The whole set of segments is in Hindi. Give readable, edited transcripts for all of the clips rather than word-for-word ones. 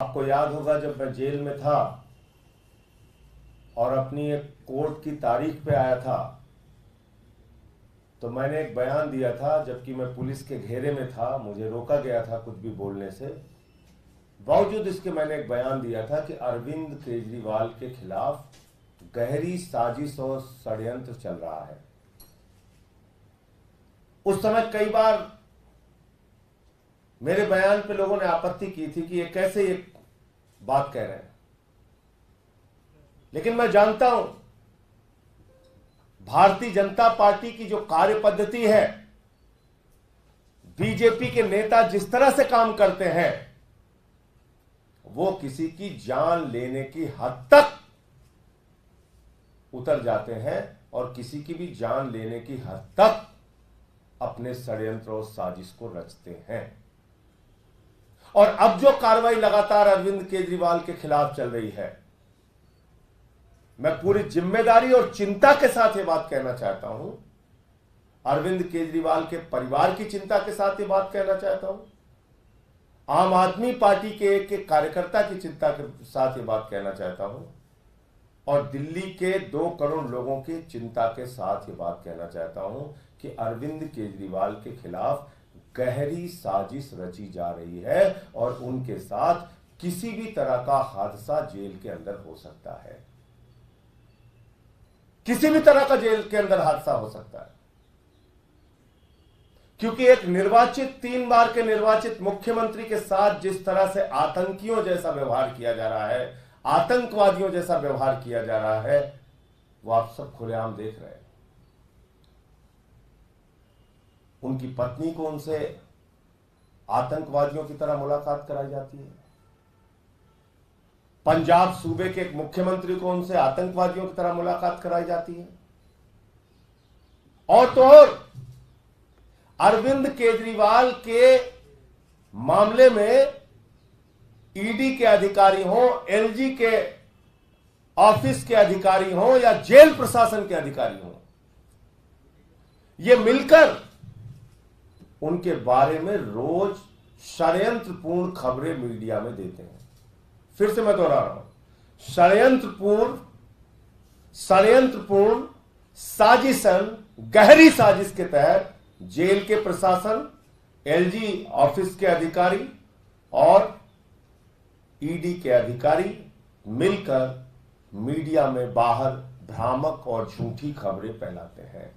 आपको याद होगा जब मैं जेल में था और अपनी एक कोर्ट की तारीख पे आया था तो मैंने एक बयान दिया था, जबकि मैं पुलिस के घेरे में था, मुझे रोका गया था कुछ भी बोलने से। बावजूद इसके मैंने एक बयान दिया था कि अरविंद केजरीवाल के खिलाफ गहरी साजिश और षड्यंत्र चल रहा है। उस समय कई बार मेरे बयान पे लोगों ने आपत्ति की थी कि ये कैसे ये बात कह रहे हैं, लेकिन मैं जानता हूं भारतीय जनता पार्टी की जो कार्य पद्धति है, बीजेपी के नेता जिस तरह से काम करते हैं, वो किसी की जान लेने की हद तक उतर जाते हैं और किसी की भी जान लेने की हद तक अपने षड्यंत्र और साजिश को रचते हैं। और अब जो कार्रवाई लगातार अरविंद केजरीवाल के खिलाफ चल रही है, मैं पूरी जिम्मेदारी और चिंता के साथ ये बात कहना चाहता हूं, अरविंद केजरीवाल के परिवार की चिंता के साथ ये बात कहना चाहता हूं, आम आदमी पार्टी के एक कार्यकर्ता की चिंता के साथ ये बात कहना चाहता हूं, और दिल्ली के 2 करोड़ लोगों की चिंता के साथ ये बात कहना चाहता हूं कि अरविंद केजरीवाल के खिलाफ गहरी साजिश रची जा रही है और उनके साथ किसी भी तरह का हादसा जेल के अंदर हो सकता है। किसी भी तरह का जेल के अंदर हादसा हो सकता है, क्योंकि एक निर्वाचित 3 बार के निर्वाचित मुख्यमंत्री के साथ जिस तरह से आतंकियों जैसा व्यवहार किया जा रहा है, आतंकवादियों जैसा व्यवहार किया जा रहा है, वो आप सब खुलेआम देख रहे हैं। उनकी पत्नी को उनसे आतंकवादियों की तरह मुलाकात कराई जाती है। पंजाब सूबे के एक मुख्यमंत्री को उनसे आतंकवादियों की तरह मुलाकात कराई जाती है। और तो और अरविंद केजरीवाल के मामले में ईडी के अधिकारी हो, एलजी के ऑफिस के अधिकारी हो या जेल प्रशासन के अधिकारी हो, ये मिलकर उनके बारे में रोज षड्यंत्रपूर्ण खबरें मीडिया में देते हैं। फिर से मैं दोहरा रहा हूं, षड्यंत्रपूर्ण साजिशन, गहरी साजिश के तहत जेल के प्रशासन, एलजी ऑफिस के अधिकारी और ईडी के अधिकारी मिलकर मीडिया में बाहर भ्रामक और झूठी खबरें फैलाते हैं।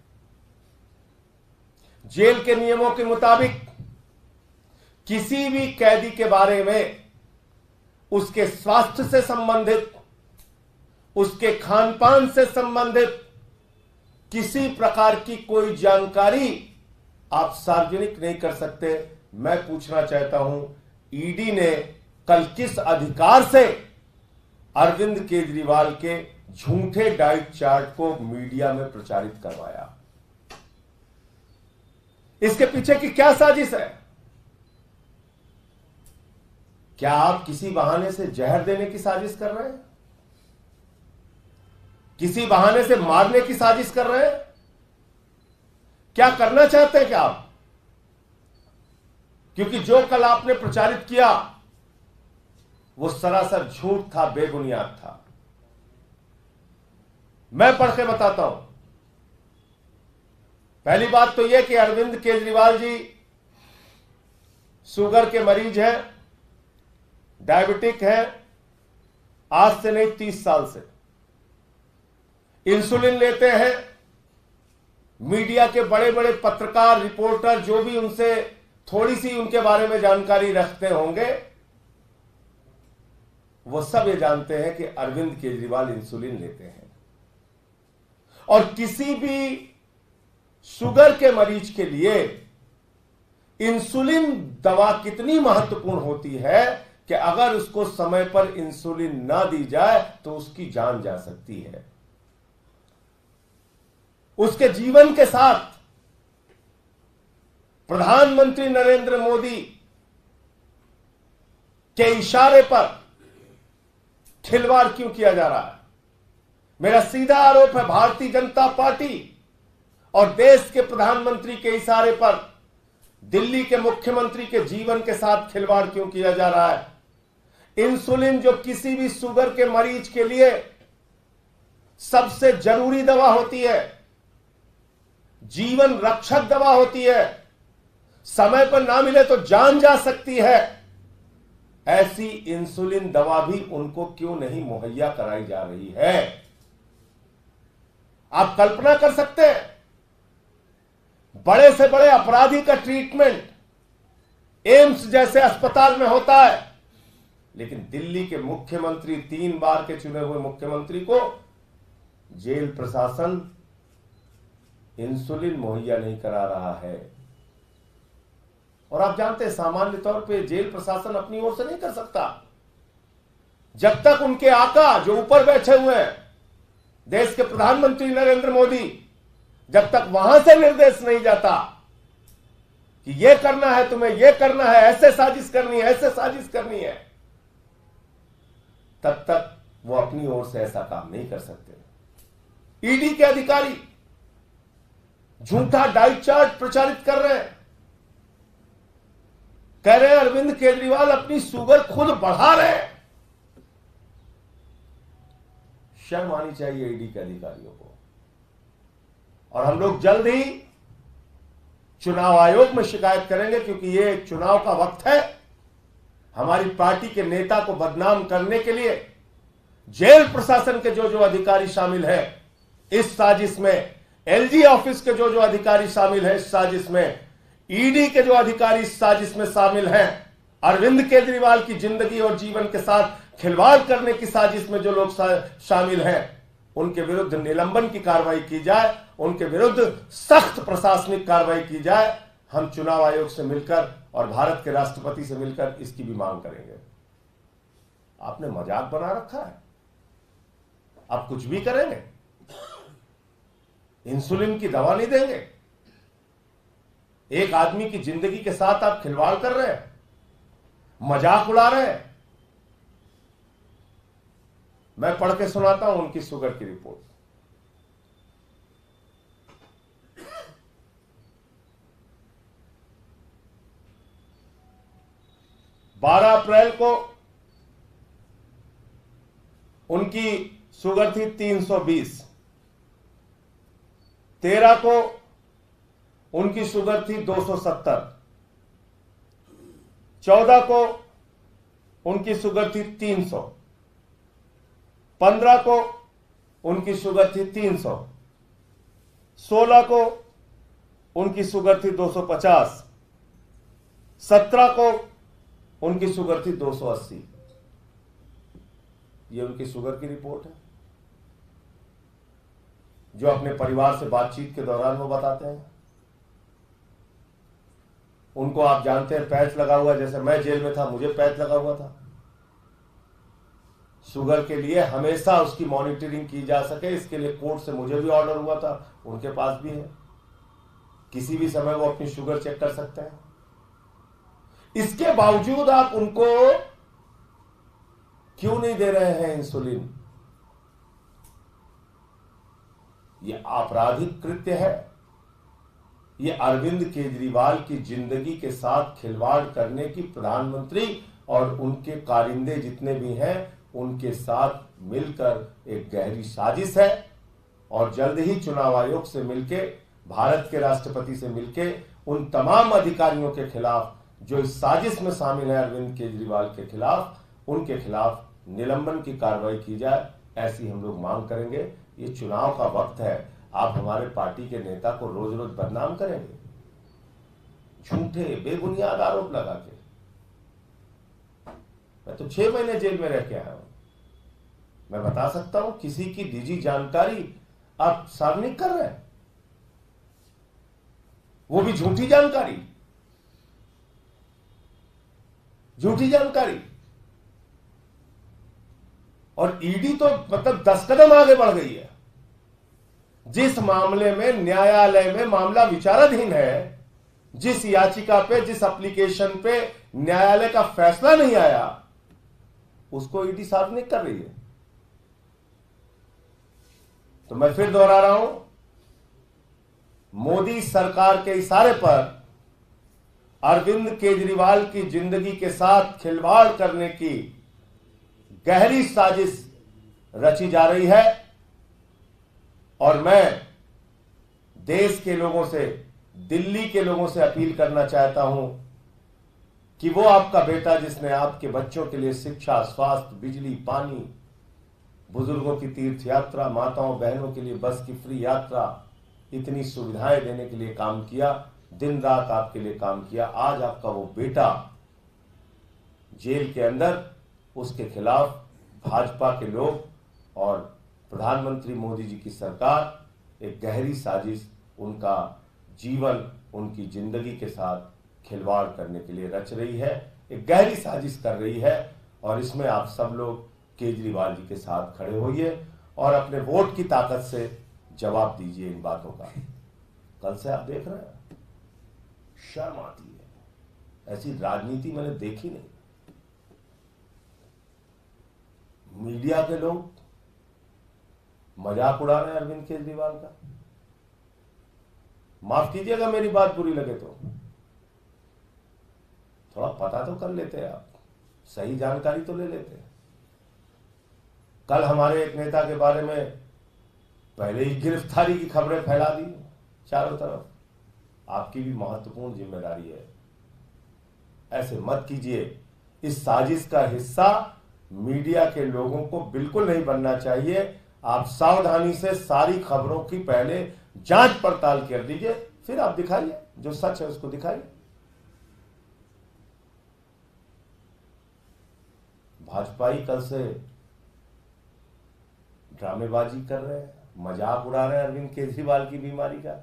जेल के नियमों के मुताबिक किसी भी कैदी के बारे में उसके स्वास्थ्य से संबंधित, उसके खान पान से संबंधित किसी प्रकार की कोई जानकारी आप सार्वजनिक नहीं कर सकते। मैं पूछना चाहता हूं, ईडी ने कल किस अधिकार से अरविंद केजरीवाल के झूठे डाइट चार्ट को मीडिया में प्रचारित करवाया? इसके पीछे की क्या साजिश है? क्या आप किसी बहाने से जहर देने की साजिश कर रहे हैं? किसी बहाने से मारने की साजिश कर रहे हैं? क्या करना चाहते हैं क्या आप? क्योंकि जो कल आपने प्रचारित किया वो सरासर झूठ था, बेबुनियाद था। मैं पढ़ के बताता हूं। पहली बात तो यह कि अरविंद केजरीवाल जी शुगर के मरीज हैं, डायबिटिक हैं, आज से नहीं 30 साल से इंसुलिन लेते हैं। मीडिया के बड़े बड़े पत्रकार, रिपोर्टर जो भी उनसे थोड़ी सी उनके बारे में जानकारी रखते होंगे, वो सब ये जानते हैं कि अरविंद केजरीवाल इंसुलिन लेते हैं। और किसी भी शुगर के मरीज के लिए इंसुलिन दवा कितनी महत्वपूर्ण होती है कि अगर उसको समय पर इंसुलिन ना दी जाए तो उसकी जान जा सकती है। उसके जीवन के साथ प्रधानमंत्री नरेंद्र मोदी के इशारे पर खिलवाड़ क्यों किया जा रहा है? मेरा सीधा आरोप है, भारतीय जनता पार्टी और देश के प्रधानमंत्री के इशारे पर दिल्ली के मुख्यमंत्री के जीवन के साथ खिलवाड़ क्यों किया जा रहा है? इंसुलिन जो किसी भी शुगर के मरीज के लिए सबसे जरूरी दवा होती है, जीवन रक्षक दवा होती है, समय पर ना मिले तो जान जा सकती है, ऐसी इंसुलिन दवा भी उनको क्यों नहीं मुहैया कराई जा रही है? आप कल्पना कर सकते हैं, बड़े से बड़े अपराधी का ट्रीटमेंट एम्स जैसे अस्पताल में होता है, लेकिन दिल्ली के मुख्यमंत्री, 3 बार के चुने हुए मुख्यमंत्री को जेल प्रशासन इंसुलिन मुहैया नहीं करा रहा है। और आप जानते हैं, सामान्य तौर पे जेल प्रशासन अपनी ओर से नहीं कर सकता जब तक उनके आका जो ऊपर बैठे हुए हैं, देश के प्रधानमंत्री नरेंद्र मोदी, जब तक वहां से निर्देश नहीं जाता कि यह करना है, तुम्हें यह करना है, ऐसे साजिश करनी है, ऐसे साजिश करनी है, तब तक वो अपनी ओर से ऐसा काम नहीं कर सकते। ईडी के अधिकारी झूठा डाइट चार्ट प्रचारित कर रहे हैं, कह रहे हैं अरविंद केजरीवाल अपनी शुगर खुद बढ़ा रहे हैं। शर्म आनी चाहिए ईडी के अधिकारियों को। और हम लोग जल्द ही चुनाव आयोग में शिकायत करेंगे, क्योंकि ये चुनाव का वक्त है। हमारी पार्टी के नेता को बदनाम करने के लिए जेल प्रशासन के जो जो अधिकारी शामिल हैं इस साजिश में, एलजी ऑफिस के जो जो अधिकारी शामिल हैं इस साजिश में, ईडी के जो अधिकारी इस साजिश में शामिल हैं, अरविंद केजरीवाल की जिंदगी और जीवन के साथ खिलवाड़ करने की साजिश में जो लोग शामिल हैं, उनके विरुद्ध निलंबन की कार्रवाई की जाए, उनके विरुद्ध सख्त प्रशासनिक कार्रवाई की जाए। हम चुनाव आयोग से मिलकर और भारत के राष्ट्रपति से मिलकर इसकी भी मांग करेंगे। आपने मजाक बना रखा है, आप कुछ भी करेंगे, इंसुलिन की दवा नहीं देंगे। एक आदमी की जिंदगी के साथ आप खिलवाड़ कर रहे हैं, मजाक उड़ा रहे हैं। मैं पढ़ के सुनाता हूं उनकी शुगर की रिपोर्ट। 12 अप्रैल को उनकी शुगर थी 320, 13 को उनकी शुगर थी 270, 14 को उनकी शुगर थी 300, 15 को उनकी शुगर थी 300, 16 को उनकी शुगर थी 250, 17 को उनकी शुगर थी 280। ये उनकी शुगर की रिपोर्ट है, जो अपने परिवार से बातचीत के दौरान वो बताते हैं। उनको आप जानते हैं पैच लगा हुआ, जैसे मैं जेल में था मुझे पैच लगा हुआ था। शुगर के लिए हमेशा उसकी मॉनिटरिंग की जा सके, इसके लिए कोर्ट से मुझे भी ऑर्डर हुआ था, उनके पास भी है। किसी भी समय वो अपनी शुगर चेक कर सकते हैं। इसके बावजूद आप उनको क्यों नहीं दे रहे हैं इंसुलिन? यह आपराधिक कृत्य है। यह अरविंद केजरीवाल की जिंदगी के साथ खिलवाड़ करने की प्रधानमंत्री और उनके कारिंदे जितने भी हैं उनके साथ मिलकर एक गहरी साजिश है। और जल्द ही चुनाव आयोग से मिलके, भारत के राष्ट्रपति से मिलके उन तमाम अधिकारियों के खिलाफ जो इस साजिश में शामिल है अरविंद केजरीवाल के खिलाफ, उनके खिलाफ निलंबन की कार्रवाई की जाए, ऐसी हम लोग मांग करेंगे। ये चुनाव का वक्त है, आप हमारे पार्टी के नेता को रोज रोज बदनाम करेंगे झूठे बेबुनियाद आरोप लगा के। मैं तो 6 महीने जेल में रह के आया हूं। मैं बता सकता हूं किसी की निजी जानकारी आप सार्वजनिक कर रहे हैं, वो भी झूठी जानकारी, झूठी जानकारी। और ईडी तो मतलब 10 कदम आगे बढ़ गई है। जिस मामले में न्यायालय में मामला विचाराधीन है, जिस याचिका पे, जिस एप्लीकेशन पे न्यायालय का फैसला नहीं आया, उसको ईडी सार्वजनिक कर रही है। तो मैं फिर दोहरा रहा हूं, मोदी सरकार के इशारे पर अरविंद केजरीवाल की जिंदगी के साथ खिलवाड़ करने की गहरी साजिश रची जा रही है। और मैं देश के लोगों से, दिल्ली के लोगों से अपील करना चाहता हूं कि वो आपका बेटा जिसने आपके बच्चों के लिए शिक्षा, स्वास्थ्य, बिजली, पानी, बुजुर्गों की तीर्थ यात्रा, माताओं बहनों के लिए बस की फ्री यात्रा, इतनी सुविधाएं देने के लिए काम किया, दिन रात आपके लिए काम किया, आज आपका वो बेटा जेल के अंदर, उसके खिलाफ भाजपा के लोग और प्रधानमंत्री मोदी जी की सरकार एक गहरी साजिश, उनका जीवन, उनकी जिंदगी के साथ खिलवाड़ करने के लिए रच रही है, एक गहरी साजिश कर रही है। और इसमें आप सब लोग केजरीवाल जी के साथ खड़े होइए और अपने वोट की ताकत से जवाब दीजिए इन बातों का। कल से आप देख रहे हैं, शर्म आती है, ऐसी राजनीति मैंने देखी नहीं। मीडिया के लोग मजाक उड़ा रहे हैं अरविंद केजरीवाल का। माफ कीजिएगा मेरी बात बुरी लगे तो, थोड़ा पता तो कर लेते आप, सही जानकारी तो ले लेते। कल हमारे एक नेता के बारे में पहले ही गिरफ्तारी की खबरें फैला दी चारों तरफ। आपकी भी महत्वपूर्ण जिम्मेदारी है, ऐसे मत कीजिए। इस साजिश का हिस्सा मीडिया के लोगों को बिल्कुल नहीं बनना चाहिए। आप सावधानी से सारी खबरों की पहले जांच पड़ताल कर लीजिए, फिर आप दिखाइए, जो सच है उसको दिखाइए। भाजपाई कल से ड्रामेबाजी कर रहे हैं, मजाक उड़ा रहे हैं अरविंद केजरीवाल की बीमारी का।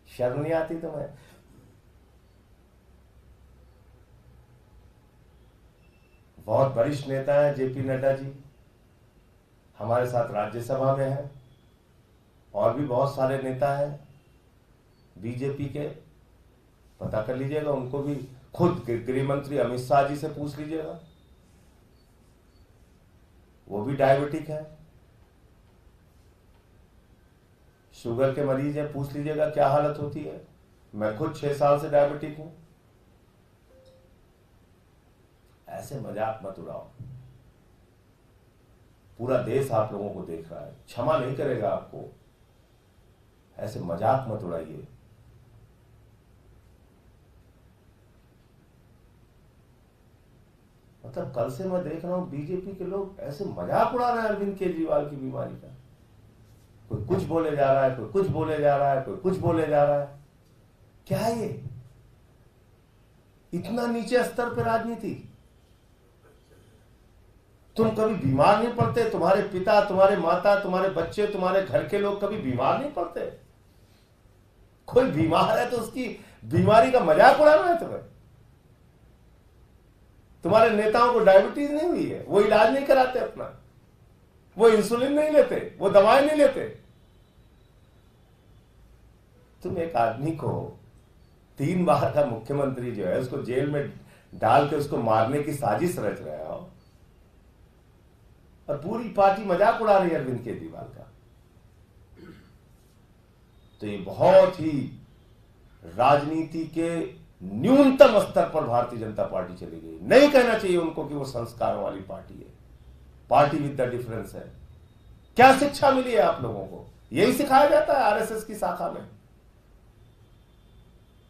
शर्म नहीं आती तुम्हें? बहुत वरिष्ठ नेता हैं जेपी नड्डा जी, हमारे साथ राज्यसभा में हैं, और भी बहुत सारे नेता हैं बीजेपी के, पता कर लीजिएगा, उनको भी खुद गृह मंत्री अमित शाह जी से पूछ लीजिएगा, वो भी डायबिटिक है, शुगर के मरीज है, पूछ लीजिएगा क्या हालत होती है। मैं खुद 6 साल से डायबिटिक हूं। ऐसे मजाक मत उड़ाओ, पूरा देश आप लोगों को देख रहा है, क्षमा नहीं करेगा आपको। ऐसे मजाक मत उड़ाइए। मतलब कल से मैं देख रहा हूं बीजेपी के लोग ऐसे मजाक उड़ा रहे हैं अरविंद केजरीवाल की बीमारी का। कोई कुछ बोले जा रहा है, कोई कुछ बोले जा रहा है, कोई कुछ बोले जा रहा है। क्या है ये? इतना नीचे स्तर पर राजनीति। तुम कभी बीमार नहीं पड़ते? तुम्हारे पिता, तुम्हारे माता, तुम्हारे बच्चे, तुम्हारे घर के लोग कभी बीमार नहीं पड़ते? कोई बीमार है तो उसकी बीमारी का मजाक उड़ाना है तुम्हें? तुम्हारे नेताओं को डायबिटीज नहीं हुई है, वो इलाज नहीं कराते अपना, वो इंसुलिन नहीं लेते, वो दवाएं नहीं लेते। तुम एक आदमी को 3 बार का मुख्यमंत्री जो है उसको जेल में डाल के उसको मारने की साजिश रच रहे हो, और पूरी पार्टी मजाक उड़ा रही है अरविंद केजरीवाल का। तो ये बहुत ही राजनीति के न्यूनतम स्तर पर भारतीय जनता पार्टी चली गई। नहीं कहना चाहिए उनको कि वो संस्कारों वाली पार्टी है, पार्टी विद द डिफरेंस है। क्या शिक्षा मिली है आप लोगों को? यही सिखाया जाता है आरएसएस की शाखा में,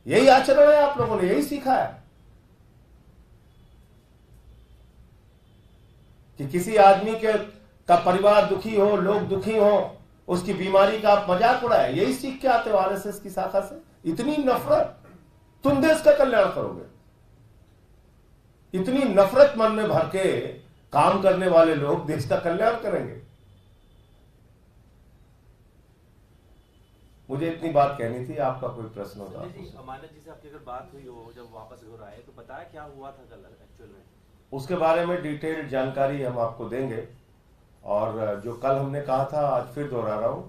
यही आचरण है, आप लोगों ने यही सीखा है कि किसी आदमी का परिवार दुखी हो, लोग दुखी हो, उसकी बीमारी का आप मजाक उड़ाए। यही सीख के आते हो आरएसएस की शाखा से। इतनी नफरत, तुम देश का कल्याण करोगे? इतनी नफरत मन में भर के काम करने वाले लोग देश का कल्याण करेंगे? मुझे इतनी बात कहनी थी। आपका कोई प्रश्न होता? अमानत जी से आपकी अगर बात हुई हो जब वापस घर आए तो बताया क्या हुआ था कल एक्चुअल में? उसके बारे में डिटेल्ड जानकारी हम आपको देंगे। और जो कल हमने कहा था, आज फिर दोहरा रहा हूं,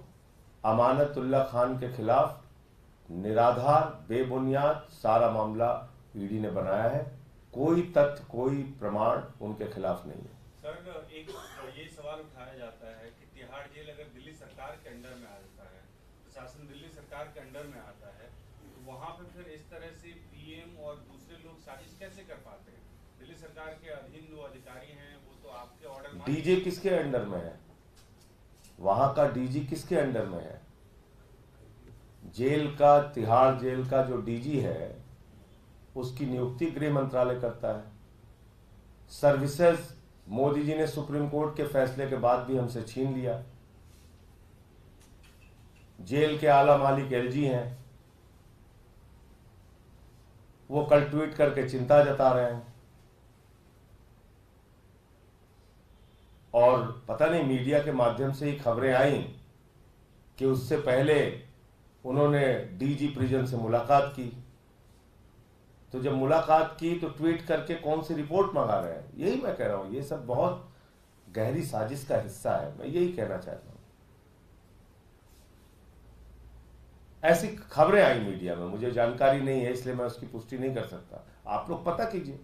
अमानतुल्लाह खान के खिलाफ निराधार, बेबुनियाद सारा मामला ईडी ने बनाया है। कोई तथ्य, कोई प्रमाण उनके खिलाफ नहीं है। सर, एक ये सवाल उठाया जाता है कि तिहाड़ जेल अगर दिल्ली सरकार के अंडर में आ जाता है, प्रशासन दिल्ली सरकार के अंडर में आता है, तो वहां पर फिर इस तरह से पीएम और दूसरे लोग साजिश कैसे कर पाते हैं? दिल्ली सरकार के अधीन जो अधिकारी हैं वो तो आपके ऑर्डर डीजे किसके अंडर में है? वहां का डीजी किसके अंडर में है? जेल का, तिहाड़ जेल का जो डीजी है उसकी नियुक्ति गृह मंत्रालय करता है। सर्विसेज मोदी जी ने सुप्रीम कोर्ट के फैसले के बाद भी हमसे छीन लिया। जेल के आला मालिक एलजी हैं, वो कल ट्वीट करके चिंता जता रहे हैं। और पता नहीं मीडिया के माध्यम से ही खबरें आई कि उससे पहले उन्होंने डीजी प्रिजन से मुलाकात की। तो जब मुलाकात की तो ट्वीट करके कौन सी रिपोर्ट मंगा रहे हैं? यही मैं कह रहा हूं, ये सब बहुत गहरी साजिश का हिस्सा है। मैं यही कहना चाहता हूं। ऐसी खबरें आई मीडिया में, मुझे जानकारी नहीं है इसलिए मैं उसकी पुष्टि नहीं कर सकता। आप लोग पता कीजिए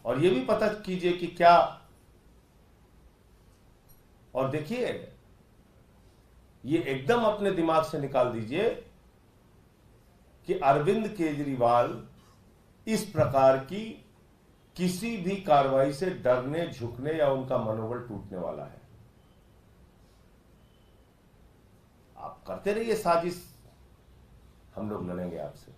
और ये भी पता कीजिए कि क्या, और देखिए ये एकदम अपने दिमाग से निकाल दीजिए कि अरविंद केजरीवाल इस प्रकार की किसी भी कार्रवाई से डरने, झुकने या उनका मनोबल टूटने वाला है। आप करते रहिए साजिश, हम लोग लड़ेंगे आपसे।